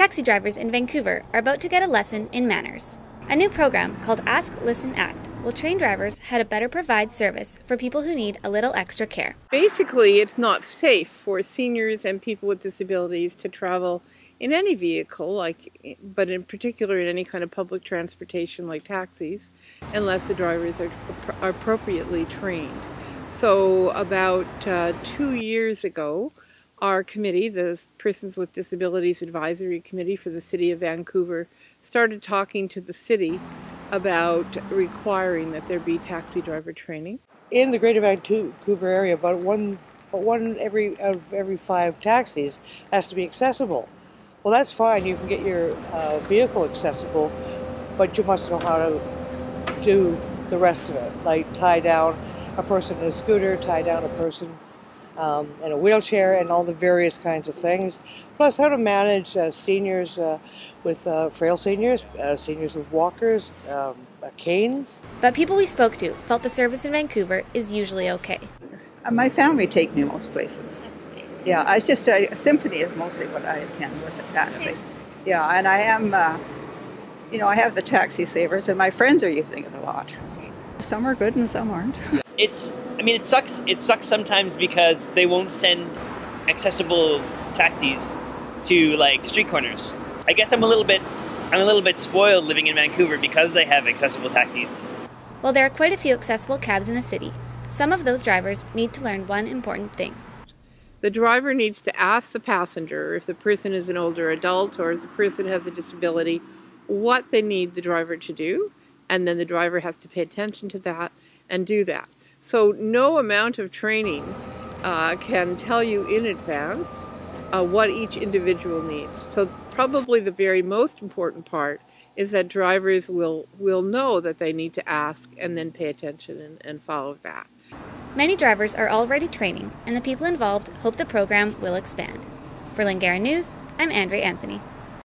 Taxi drivers in Vancouver are about to get a lesson in manners. A new program called Ask, Listen, Act will train drivers how to better provide service for people who need a little extra care. Basically, it's not safe for seniors and people with disabilities to travel in any vehicle, but in particular in any kind of public transportation like taxis, unless the drivers are appropriately trained. So about 2 years ago, our committee, the Persons with Disabilities Advisory Committee for the City of Vancouver, started talking to the city about requiring that there be taxi driver training. In the Greater Vancouver area, about one every 5 taxis has to be accessible. Well, that's fine. You can get your vehicle accessible, but you must know how to do the rest of it, like tie down a person in a scooter, tie down a person in a wheelchair, and all the various kinds of things. Plus, how to manage seniors with frail seniors, seniors with walkers, canes. But people we spoke to felt the service in Vancouver is usually okay. My family take me most places. Yeah, it's just Symphony is mostly what I attend with the taxi. Yeah, and I am, I have the taxi savers, and my friends are using it a lot. Some are good and some aren't. It sucks. It sucks sometimes because they won't send accessible taxis to street corners. I guess I'm a little bit spoiled living in Vancouver because they have accessible taxis. While there are quite a few accessible cabs in the city, some of those drivers need to learn one important thing. The driver needs to ask the passenger, if the person is an older adult or if the person has a disability, what they need the driver to do, and then the driver has to pay attention to that and do that. So no amount of training can tell you in advance what each individual needs. So probably the very most important part is that drivers will know that they need to ask and then pay attention and follow that. Many drivers are already training, and the people involved hope the program will expand. For Lingara News, I'm Andrea Anthony.